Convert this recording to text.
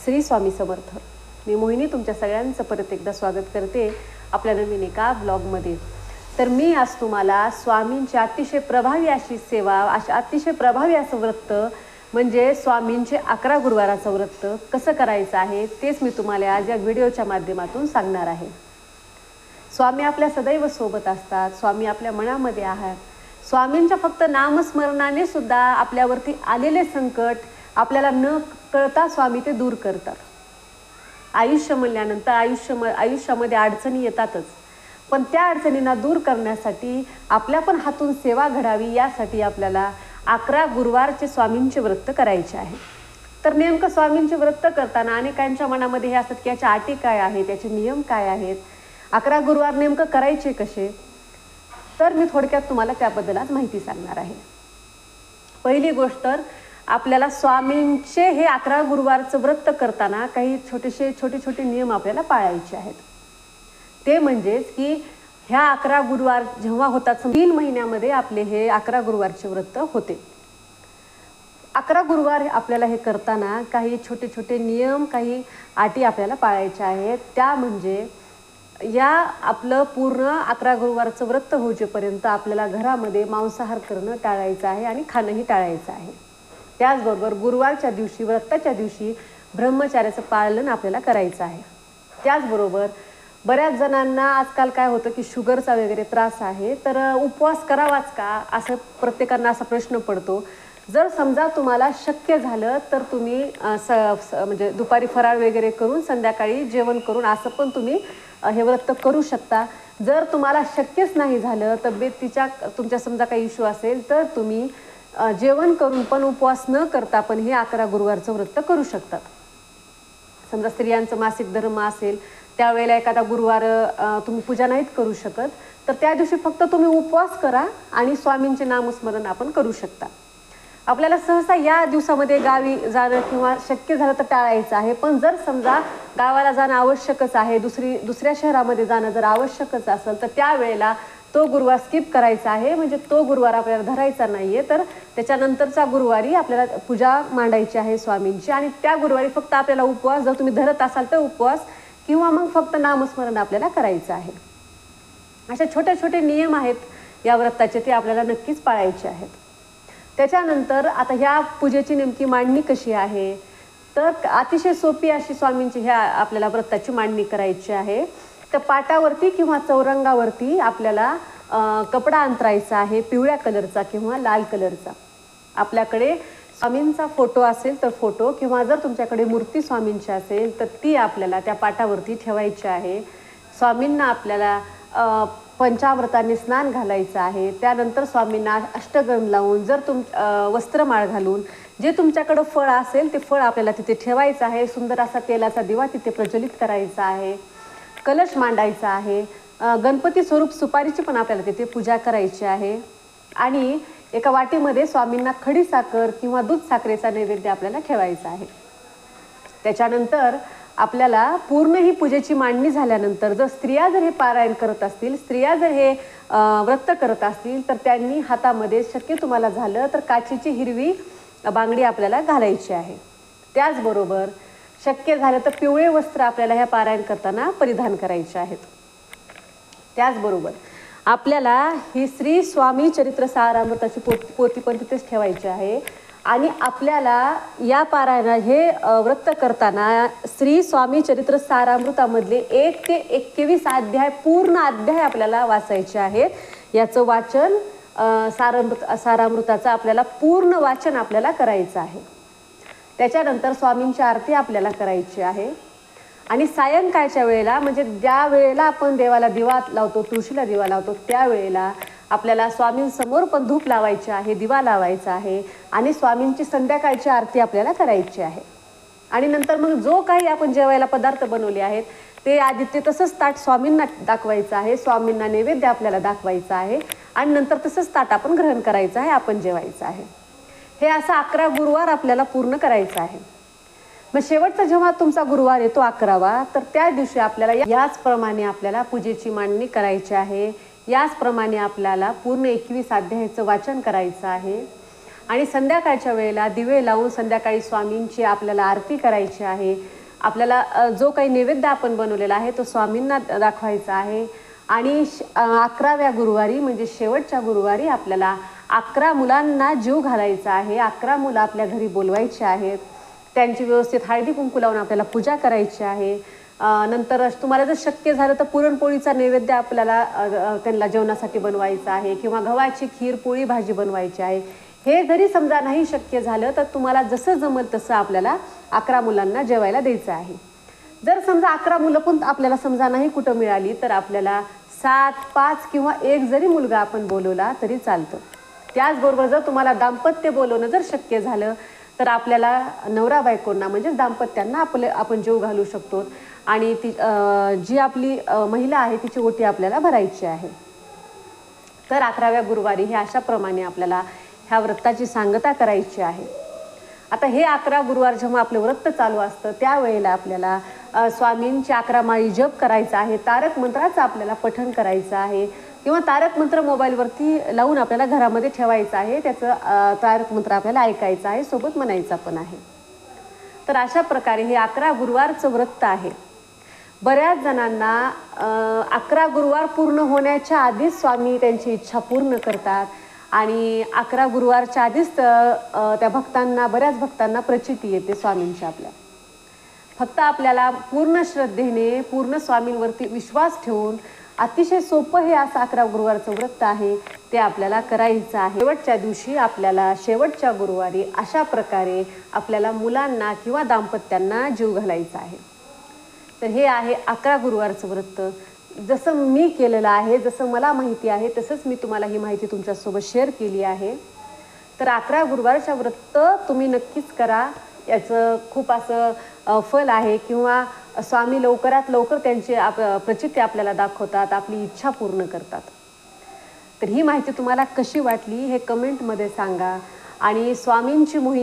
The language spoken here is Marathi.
श्री स्वामी समर्थ. मी मोहिनी तुमच्या सगळ्यांचं परत एकदा स्वागत करते आपल्या नवीन एका ब्लॉगमध्ये. तर मी आज तुम्हाला स्वामींची अतिशय प्रभावी अशी सेवा, अतिशय प्रभावी असं व्रत म्हणजे स्वामींचे 11 गुरुवाराचं व्रत कसं करायचं आहे तेच मी तुम्हाला आज या व्हिडिओच्या माध्यमातून सांगणार आहे. स्वामी आपल्या सदैव सोबत असतात. स्वामी आपल्या मनामध्ये आहेत. स्वामींच्या फक्त नामस्मरणाने सुद्धा आपल्यावरती आलेले संकट आपल्याला न कळता स्वामी ते दूर करतात. आयुष्य म्हणल्यानंतर आयुष्यामध्ये अडचणी येतातच, पण त्या अडचणींना दूर करण्यासाठी आपल्या पण हातून सेवा घडावी यासाठी आपल्याला 11 गुरुवारचे स्वामींचे व्रत करायचे आहे. तर नेमकं स्वामींचे व्रत करताना अनेकांच्या मनामध्ये हे असतात की याच्या अटी काय आहेत, याचे नियम काय आहेत, 11 गुरुवार नेमकं करायचे कसे. तर मी थोडक्यात तुम्हाला त्याबद्दल आज माहिती सांगणार आहे. पहिली गोष्ट, तर आपल्याला स्वामींचे हे 11 गुरुवारचं व्रत करताना काही छोटे नियम आपल्याला पाळायचे आहेत. ते म्हणजेच की ह्या 11 गुरुवार जेव्हा होतात 3 महिन्यामध्ये आपले हे 11 गुरुवारचे व्रत होते. 11 गुरुवार आपल्याला हे करताना काही छोटे नियम, काही अटी आपल्याला पाळायच्या आहेत. त्या म्हणजे या आपलं पूर्ण 11 गुरुवारचं व्रत होईपर्यंत आपल्याला घरामध्ये मांसाहार करणं टाळायचं आहे आणि खाणंही टाळायचं आहे. त्याचबरोबर गुरुवारच्या दिवशी, व्रताच्या दिवशी ब्रह्मचार्याचं पालन आपल्याला करायचं आहे. त्याचबरोबर बऱ्याच जणांना आजकाल काय होतं की शुगरचा वगैरे त्रास आहे, तर उपवास करावाच का असं प्रत्येकांना असा प्रश्न पडतो. जर समजा तुम्हाला शक्य झालं तर तुम्ही म्हणजे दुपारी फराळ वगैरे करून संध्याकाळी जेवण करून असं पण तुम्ही हे व्रत करू शकता. जर तुम्हाला शक्यच नाही झालं, तब्येतीच्या तुमच्या समजा काही इश्यू असेल, तर तुम्ही जेवण करून पण उपवास न करता पण हे 11 गुरुवारचं व्रत करू शकतात. समजा स्त्रियांचं मासिक धर्म असेल त्यावेळेला एखादा गुरुवार तुम्ही पूजा नाहीत करू शकत, तर त्या दिवशी फक्त तुम्ही उपवास करा आणि स्वामींचे नामस्मरण आपण करू शकता. आपल्याला सहसा या दिवसामध्ये गावी जाणं किंवा शक्य झालं तर टाळायचं आहे. पण जर समजा गावाला जाणं आवश्यकच आहे, दुसऱ्या शहरामध्ये जाणं जर आवश्यकच असेल, तर त्यावेळेला तो गुरुवार स्किप करायचा आहे. म्हणजे तो गुरुवार आपल्याला धरायचा नाही आहे, तर त्याच्यानंतरच्या गुरुवारी आपल्याला पूजा मांडायची आहे स्वामींची. आणि त्या गुरुवारी फक्त आपल्याला उपवास, जर तुम्ही धरत असाल तर उपवास किंवा मग फक्त नामस्मरण आपल्याला करायचं आहे. असे छोटे नियम आहेत या व्रताचे, ते आपल्याला नक्कीच पाळायचे आहेत. त्याच्यानंतर आता ह्या पूजेची नेमकी मांडणी कशी आहे, तर अतिशय सोपी अशी स्वामींची ह्या आपल्याला व्रताची मांडणी करायची आहे. तर पाटावरती किंवा चौरंगावरती आपल्याला कपडा अंतरायचा आहे, पिवळ्या कलरचा किंवा लाल कलरचा. आपल्याकडे स्वामींचा फोटो असेल तर फोटो, किंवा जर तुमच्याकडे मूर्ती स्वामींची असेल तर ती आपल्याला त्या पाटावरती ठेवायची आहे. स्वामींना आपल्याला पंचामृताने स्नान घालायचं आहे. त्यानंतर स्वामींना अष्टगंध लावून, जर वस्त्रमाळ घालून, जे तुमच्याकडं फळ असेल ते फळ आपल्याला तिथे ठेवायचं आहे. सुंदर असा तेलाचा दिवा तिथे प्रज्वलित करायचा आहे. कलश मांडायचा आहे. गणपती स्वरूप सुपारीची पण आपल्याला तिथे पूजा करायची आहे. आणि एका वाटीमध्ये स्वामींना खडी साखर किंवा दूध साखरेचा नैवेद्य आपल्याला ठेवायचा आहे. त्याच्यानंतर आपल्याला पूर्ण ही पूजेची मांडणी झाल्यानंतर जर स्त्रिया जर हे पारायण करत असतील, स्त्रिया जर हे व्रत करत असतील, तर त्यांनी हातामध्ये शक्य तुम्हाला झालं तर काचेची हिरवी बांगडी आपल्याला घालायची आहे. त्याचबरोबर शक्य झालं तर पिवळे वस्त्र आपल्याला ह्या पारायण करताना परिधान करायचे आहेत. त्याचबरोबर आपल्याला ही श्री स्वामी चरित्र सारामृताची पोथी पण तिथेच ठेवायची आहे. आणि आपल्याला या पारायणा हे व्रत करताना श्री स्वामी चरित्र सारामृतामधले 1 ते 21 अध्याय, पूर्ण अध्याय आपल्याला वाचायचे आहेत. याचं वाचन सारामृताचं आपल्याला पूर्ण वाचन आपल्याला करायचं आहे. त्याच्यानंतर स्वामींची आरती आपल्याला करायची आहे. आणि सायंकाळच्या वेळेला, म्हणजे ज्या वेळेला आपण देवाला दिवा लावतो, तुळशीला दिवा लावतो, त्यावेळेला आपल्याला स्वामींसमोर पण धूप लावायचे आहे, दिवा लावायचा आहे. आणि स्वामींची संध्याकाळची आरती आपल्याला करायची आहे. आणि नंतर मग जो काही आपण जेवायला पदार्थ बनवले आहेत ते आधी ते तसंच ताट स्वामींना दाखवायचं आहे. स्वामींना नैवेद्य आपल्याला दाखवायचा आहे. आणि नंतर तसंच ताट आपण ग्रहण करायचं आहे, आपण जेवायचं आहे. हे असं 11 गुरुवार आपल्याला पूर्ण करायचं आहे. मग शेवटचा जेव्हा तुमचा गुरुवार येतो 11वा, तर त्या दिवशी आपल्याला याचप्रमाणे आपल्याला पूजेची मांडणी करायची आहे. याचप्रमाणे आपल्याला पूर्ण 21 अध्यायाचं वाचन करायचं आहे. आणि संध्याकाळच्या वेळेला दिवे लावून संध्याकाळी स्वामींची आपल्याला आरती करायची आहे. आपल्याला जो काही नैवेद्य आपण बनवलेला आहे तो स्वामींना दाखवायचा आहे. आणि 11व्या गुरुवारी म्हणजे शेवटच्या गुरुवारी आपल्याला 11 मुलांना जीव घालायचा आहे. 11 मुलं आपल्या घरी बोलवायची आहेत. त्यांची व्यवस्थित हळदी कुंकू लावून आपल्याला पूजा करायची आहे. नंतर तुम्हाला जर शक्य झालं तर पुरणपोळीचा नैवेद्य आपल्याला त्यांना जेवणासाठी बनवायचा आहे किंवा गव्हाची खीर पोळी भाजी बनवायची आहे. हे जरी समजा नाही शक्य झालं तर तुम्हाला जसं जमल तसं आपल्याला 11 मुलांना जेवायला द्यायचं आहे. जर समजा 11 मुलं पण आपल्याला समजा नाही कुठं मिळाली तर आपल्याला 7, 5 किंवा 1 जरी मुलगा आपण बोलवला तरी चालतं. त्याचबरोबर जर तुम्हाला दाम्पत्य बोलवणं जर शक्य झालं तर आपल्याला नवरा बायकोंना म्हणजेच दाम्पत्यांना आपण जीव घालू शकतो. आणि ती जी आपली महिला आहे तिची ओटी आपल्याला भरायची आहे. तर 11व्या गुरुवारी हे अशाप्रमाणे आपल्याला ह्या व्रताची सांगता करायची आहे. आता हे 11 गुरुवार जेव्हा आपलं व्रत चालू असतं त्यावेळेला आपल्याला स्वामींची 11 माळी जप करायचा आहे. तारक मंत्राचं आपल्याला पठण करायचं आहे किंवा तारक मंत्र मोबाईलवरती लावून आपल्याला घरामध्ये ठेवायचं आहे. त्याचं तारक मंत्र आपल्याला ऐकायचं आहे, सोबत म्हणायचा पण आहे. तर अशा प्रकारे हे 11 गुरुवारचं व्रत आहे. बऱ्याच जणांना 11 गुरुवार पूर्ण होण्याच्या आधीच स्वामी त्यांची इच्छा पूर्ण करतात आणि 11 गुरुवारच्या आधीच त्या भक्तांना बऱ्याच भक्तांना प्रचिती येते स्वामींची आपल्या. फक्त आपल्याला पूर्ण श्रद्धेने पूर्ण स्वामींवरती विश्वास ठेवून अतिशय सोपं हे असं 11 गुरुवारचं व्रत आहे ते आपल्याला करायचं आहे. शेवटच्या दिवशी आपल्याला शेवटच्या गुरुवारी अशा प्रकारे आपल्याला मुलांना किंवा दाम्पत्यांना जीव घालायचा आहे. तर हे आहे 11 गुरुवारचं व्रत. जसं मी केलेलं आहे, जसं मला माहिती आहे तसंच मी तुम्हाला ही माहिती तुमच्यासोबत शेअर केली आहे. तर 11 गुरुवारचं व्रत तुम्ही नक्कीच करा. याचं खूप असं फल आहे किंवा स्वामी लवकरात लवकर त्यांची प्रचिती आपल्याला दाखवतात, आपली इच्छा पूर्ण करतात. तर ही माहिती तुम्हाला कशी वाटली हे कमेंटमध्ये सांगा. आणि स्वामींची मोहीम